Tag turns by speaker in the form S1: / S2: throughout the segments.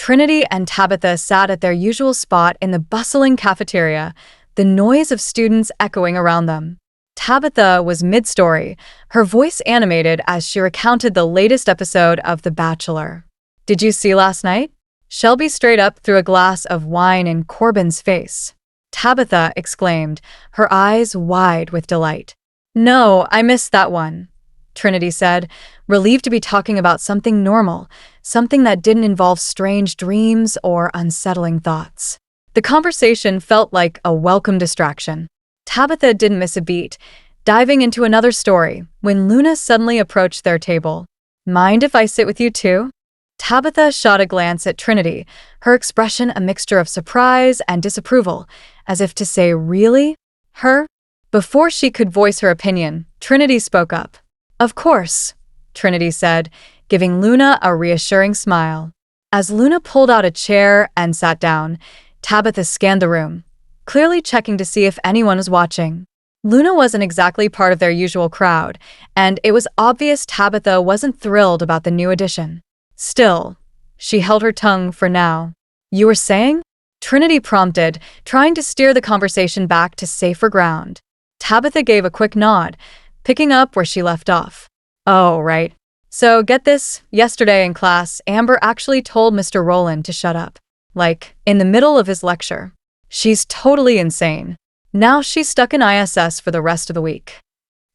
S1: Trinity and Tabitha sat at their usual spot in the bustling cafeteria, the noise of students echoing around them. Tabitha was mid-story, her voice animated as she recounted the latest episode of The Bachelor. "Did you see last night?" Shelby straight up threw a glass of wine in Corbin's face. Tabitha exclaimed, her eyes wide with delight. "No, I missed that one," Trinity said, relieved to be talking about something normal, something that didn't involve strange dreams or unsettling thoughts. The conversation felt like a welcome distraction. Tabitha didn't miss a beat, diving into another story when Luna suddenly approached their table. "Mind if I sit with you too?" Tabitha shot a glance at Trinity, her expression a mixture of surprise and disapproval, as if to say, "Really? Her?" Before she could voice her opinion, Trinity spoke up. "Of course," Trinity said, giving Luna a reassuring smile. As Luna pulled out a chair and sat down, Tabitha scanned the room, clearly checking to see if anyone was watching. Luna wasn't exactly part of their usual crowd, and it was obvious Tabitha wasn't thrilled about the new addition. Still, she held her tongue for now. "You were saying?" Trinity prompted, trying to steer the conversation back to safer ground. Tabitha gave a quick nod, picking up where she left off. "Oh, right. So get this, yesterday in class, Amber actually told Mr. Rowland to shut up. Like, in the middle of his lecture. She's totally insane. Now she's stuck in ISS for the rest of the week."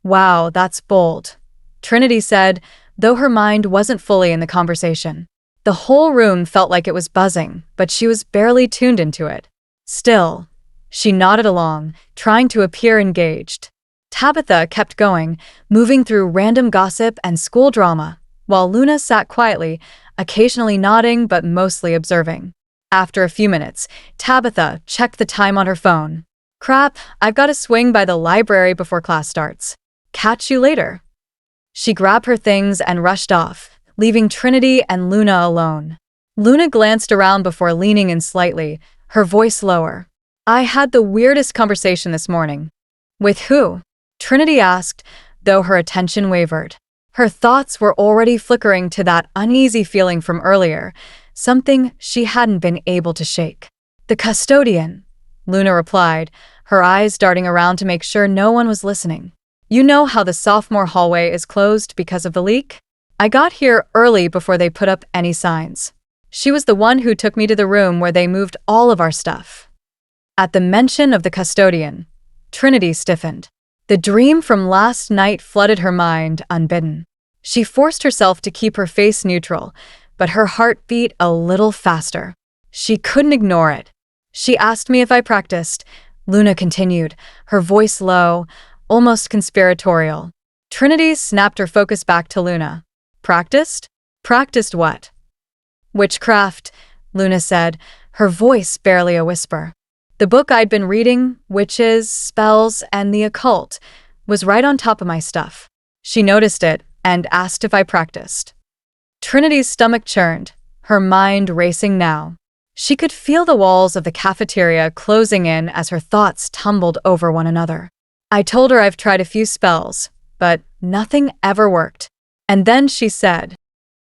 S1: "Wow, that's bold," Trinity said, though her mind wasn't fully in the conversation. The whole room felt like it was buzzing, but she was barely tuned into it. Still, she nodded along, trying to appear engaged. Tabitha kept going, moving through random gossip and school drama, while Luna sat quietly, occasionally nodding but mostly observing. After a few minutes, Tabitha checked the time on her phone. "Crap, I've got to swing by the library before class starts. Catch you later." She grabbed her things and rushed off, leaving Trinity and Luna alone. Luna glanced around before leaning in slightly, her voice lower. "I had the weirdest conversation this morning." "With who?" Trinity asked, though her attention wavered. Her thoughts were already flickering to that uneasy feeling from earlier, something she hadn't been able to shake. "The custodian," Luna replied, her eyes darting around to make sure no one was listening. "You know how the sophomore hallway is closed because of the leak? I got here early before they put up any signs. She was the one who took me to the room where they moved all of our stuff." At the mention of the custodian, Trinity stiffened. The dream from last night flooded her mind unbidden. She forced herself to keep her face neutral, but her heart beat a little faster. She couldn't ignore it. "She asked me if I practiced," Luna continued, her voice low, almost conspiratorial. Trinity snapped her focus back to Luna. "Practiced? Practiced what?" "Witchcraft," Luna said, her voice barely a whisper. "The book I'd been reading, Witches, Spells, and the Occult, was right on top of my stuff. She noticed it and asked if I practiced." Trinity's stomach churned, her mind racing now. She could feel the walls of the cafeteria closing in as her thoughts tumbled over one another. "I told her I've tried a few spells, but nothing ever worked." And then she said.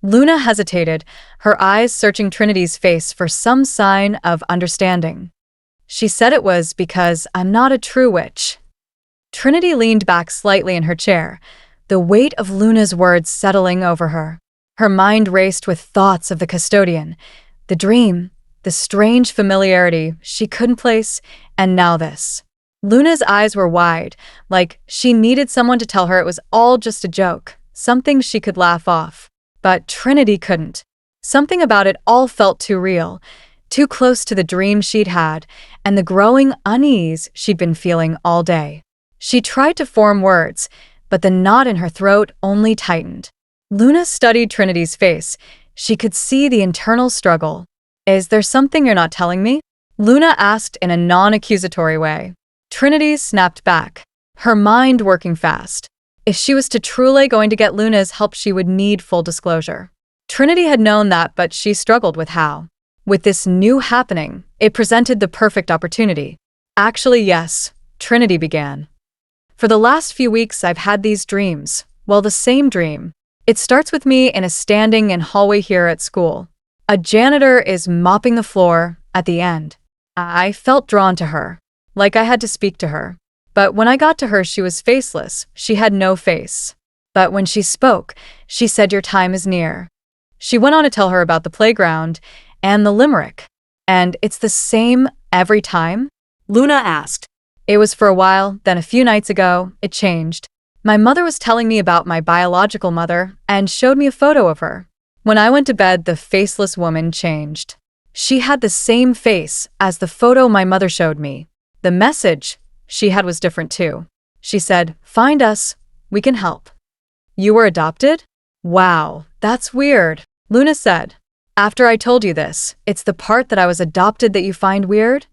S1: Luna hesitated, her eyes searching Trinity's face for some sign of understanding. "She said it was because I'm not a true witch." Trinity leaned back slightly in her chair, the weight of Luna's words settling over her. Her mind raced with thoughts of the custodian, the dream, the strange familiarity she couldn't place, and now this. Luna's eyes were wide, like she needed someone to tell her it was all just a joke, something she could laugh off. But Trinity couldn't. Something about it all felt too real, too close to the dream she'd had, and the growing unease she'd been feeling all day. She tried to form words, but the knot in her throat only tightened. Luna studied Trinity's face. She could see the internal struggle. "Is there something you're not telling me?" Luna asked in a non-accusatory way. Trinity snapped back, her mind working fast. If she was to truly going to get Luna's help, she would need full disclosure. Trinity had known that, but she struggled with how. With this new happening, it presented the perfect opportunity. "Actually, yes," Trinity began. "For the last few weeks, I've had these dreams. Well, the same dream. It starts with me in a standing in hallway here at school. A janitor is mopping the floor at the end. I felt drawn to her, like I had to speak to her. But when I got to her, she was faceless. She had no face. But when she spoke, she said, "Your time is near." She went on to tell her about the playground and the limerick. And it's the same every time?
S2: Luna asked.
S1: It was for a while, then a few nights ago, it changed. My mother was telling me about my biological mother and showed me a photo of her. When I went to bed, the faceless woman changed. She had the same face as the photo my mother showed me. The message she had was different too. She said, "Find us, we can help." You were adopted? Wow, that's weird, Luna said. After I told you this, it's the part that I was adopted that you find weird?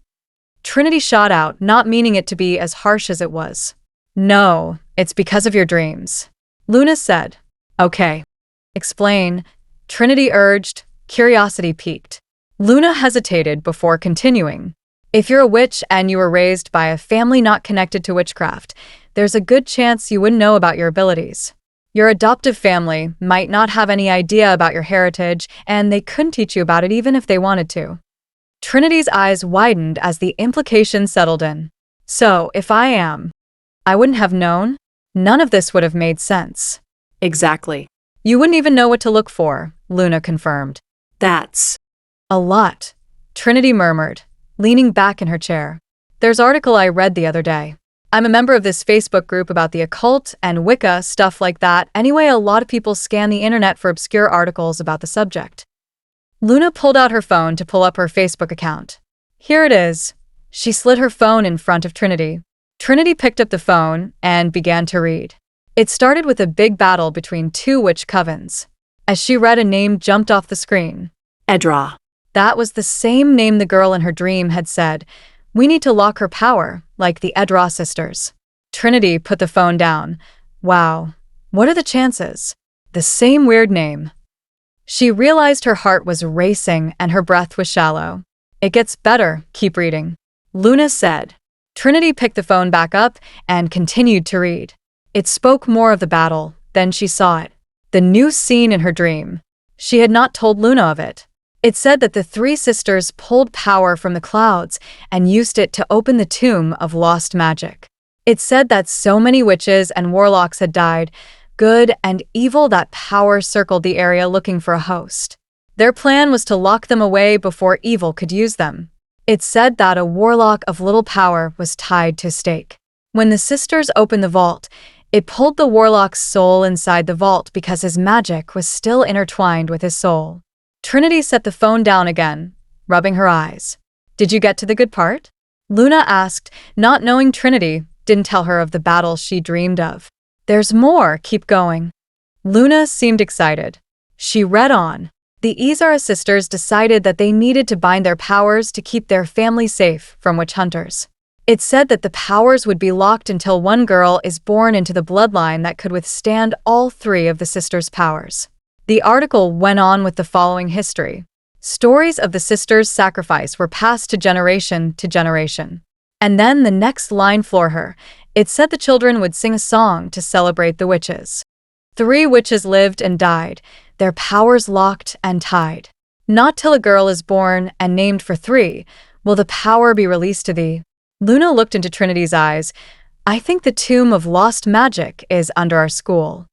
S1: Trinity shot out, not meaning it to be as harsh as it was. No, it's because of your dreams. Luna said. Okay. Explain. Trinity urged, curiosity piqued. Luna hesitated before continuing. If you're a witch and you were raised by a family not connected to witchcraft, there's a good chance you wouldn't know about your abilities. Your adoptive family might not have any idea about your heritage, and they couldn't teach you about it even if they wanted to. Trinity's eyes widened as the implication settled in. So, if I wouldn't have known? None of this would have made sense.
S2: Exactly.
S1: You wouldn't even know what to look for, Luna confirmed.
S2: That's
S1: a lot, Trinity murmured, leaning back in her chair. There's an article I read the other day. I'm a member of this Facebook group about the occult and Wicca, stuff like that. Anyway, a lot of people scan the internet for obscure articles about the subject. Luna pulled out her phone to pull up her Facebook account. Here it is. She slid her phone in front of Trinity. Trinity picked up the phone and began to read. It started with a big battle between two witch covens. As she read, a name jumped off the screen.
S2: Edara.
S1: That was the same name the girl in her dream had said. We need to lock her power, like the Edara sisters. Trinity put the phone down. Wow, what are the chances? The same weird name. She realized her heart was racing and her breath was shallow. It gets better, keep reading. Luna said. Trinity picked the phone back up and continued to read. It spoke more of the battle, then she saw it. The new scene in her dream. She had not told Luna of it. It said that the three sisters pulled power from the clouds and used it to open the tomb of lost magic. It said that so many witches and warlocks had died, good and evil, that power circled the area looking for a host. Their plan was to lock them away before evil could use them. It said that a warlock of little power was tied to a stake. When the sisters opened the vault, it pulled the warlock's soul inside the vault because his magic was still intertwined with his soul. Trinity set the phone down again, rubbing her eyes. Did you get to the good part? Luna asked, not knowing Trinity didn't tell her of the battle she dreamed of. There's more, keep going. Luna seemed excited. She read on. The Edara sisters decided that they needed to bind their powers to keep their family safe from witch hunters. It said that the powers would be locked until one girl is born into the bloodline that could withstand all three of the sisters' powers. The article went on with the following history. Stories of the sisters' sacrifice were passed to generation. And then the next line floored her. It said the children would sing a song to celebrate the witches. 3 witches lived and died, their powers locked and tied. Not till a girl is born and named for 3 will the power be released to thee. Luna looked into Trinity's eyes. I think the tomb of lost magic is under our school.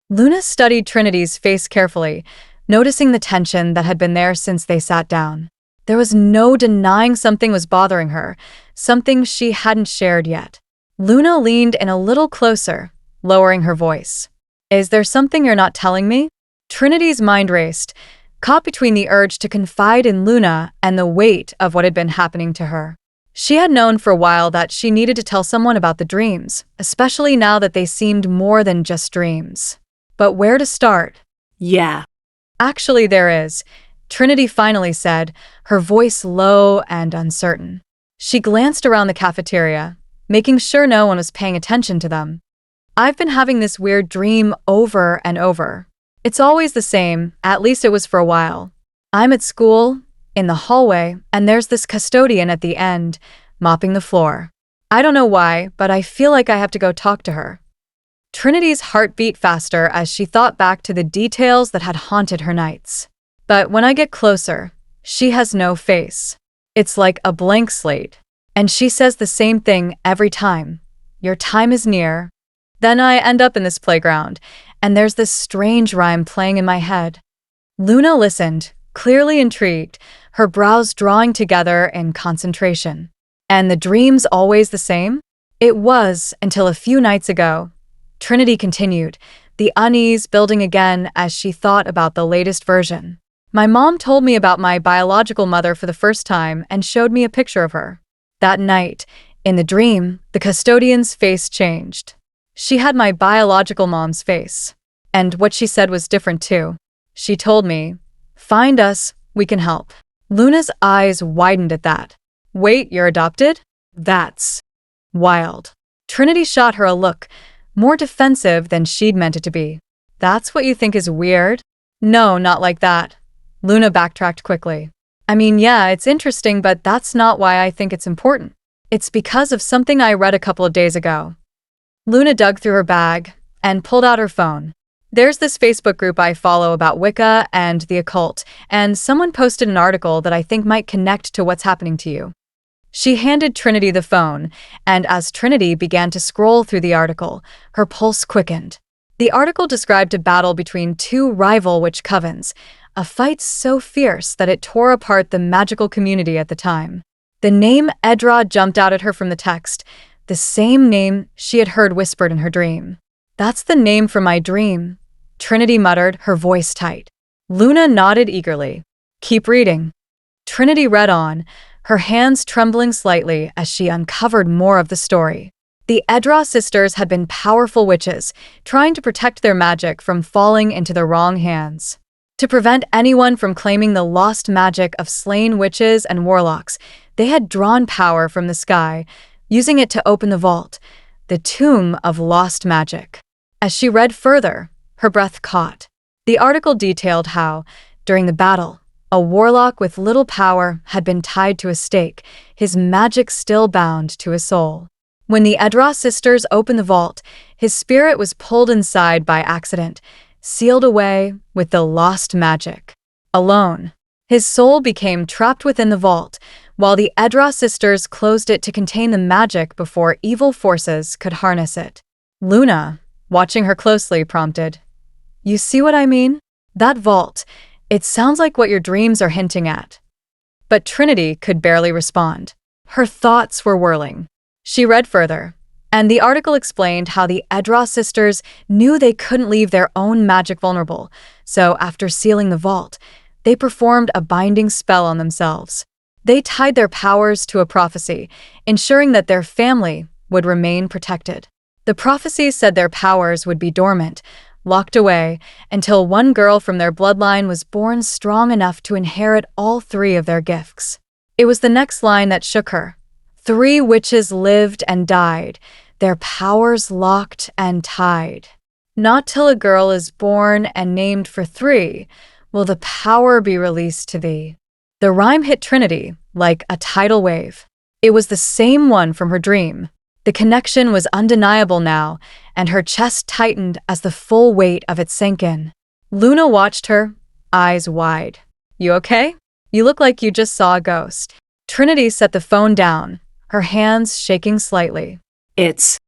S1: Luna studied Trinity's face carefully, noticing the tension that had been there since they sat down. There was no denying something was bothering her, something she hadn't shared yet. Luna leaned in a little closer, lowering her voice. Is there something you're not telling me? Trinity's mind raced, caught between the urge to confide in Luna and the weight of what had been happening to her. She had known for a while that she needed to tell someone about the dreams, especially now that they seemed more than just dreams. But where to start?
S2: Yeah.
S1: Actually, there is, Trinity finally said, her voice low and uncertain. She glanced around the cafeteria, making sure no one was paying attention to them. I've been having this weird dream over and over. It's always the same, at least it was for a while. I'm at school, in the hallway, and there's this custodian at the end, mopping the floor. I don't know why, but I feel like I have to go talk to her. Trinity's heart beat faster as she thought back to the details that had haunted her nights. But when I get closer, she has no face. It's like a blank slate. And she says the same thing every time. Your time is near. Then I end up in this playground, and there's this strange rhyme playing in my head. Luna listened, clearly intrigued, her brows drawing together in concentration. And the dream's always the same? It was until a few nights ago. Trinity continued, the unease building again as she thought about the latest version. My mom told me about my biological mother for the first time and showed me a picture of her. That night, in the dream, the custodian's face changed. She had my biological mom's face. And what she said was different too. She told me, "Find us, we can help." Luna's eyes widened at that. "Wait, you're adopted? That's wild." Trinity shot her a look, more defensive than she'd meant it to be. "That's what you think is weird?" "No, not like that." Luna backtracked quickly. "I mean, yeah, it's interesting, but that's not why I think it's important. It's because of something I read a couple of days ago." Luna dug through her bag and pulled out her phone. "There's this Facebook group I follow about Wicca and the occult, and someone posted an article that I think might connect to what's happening to you." She handed Trinity the phone, and as Trinity began to scroll through the article, her pulse quickened. The article described a battle between two rival witch covens, a fight so fierce that it tore apart the magical community at the time. The name Edara jumped out at her from the text, the same name she had heard whispered in her dream. "That's the name for my dream," Trinity muttered, her voice tight. Luna nodded eagerly. "Keep reading." Trinity read on, her hands trembling slightly as she uncovered more of the story. The Edara sisters had been powerful witches, trying to protect their magic from falling into the wrong hands. To prevent anyone from claiming the lost magic of slain witches and warlocks, they had drawn power from the sky, using it to open the vault, the tomb of lost magic. As she read further, her breath caught. The article detailed how, during the battle, a warlock with little power had been tied to a stake, his magic still bound to his soul. When the Edara sisters opened the vault, his spirit was pulled inside by accident, sealed away with the lost magic. Alone, his soul became trapped within the vault, while the Edara sisters closed it to contain the magic before evil forces could harness it. Luna, watching her closely, prompted, "You see what I mean? That vault, it sounds like what your dreams are hinting at." But Trinity could barely respond. Her thoughts were whirling. She read further, and the article explained how the Edara sisters knew they couldn't leave their own magic vulnerable, so after sealing the vault, they performed a binding spell on themselves. They tied their powers to a prophecy, ensuring that their family would remain protected. The prophecy said their powers would be dormant, locked away, until one girl from their bloodline was born strong enough to inherit all three of their gifts. It was the next line that shook her. 3 witches lived and died, their powers locked and tied. Not till a girl is born and named for 3 will the power be released to thee. The rhyme hit Trinity like a tidal wave. It was the same one from her dream. The connection was undeniable now, and her chest tightened as the full weight of it sank in. Luna watched her, eyes wide. "You okay? You look like you just saw a ghost." Trinity set the phone down, her hands shaking slightly.
S2: It's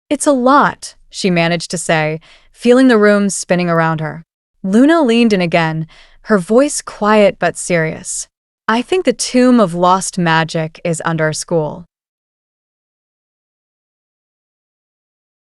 S1: "It's a lot," she managed to say, feeling the room spinning around her. Luna leaned in again, her voice quiet but serious. "I think the tomb of lost magic is under our school."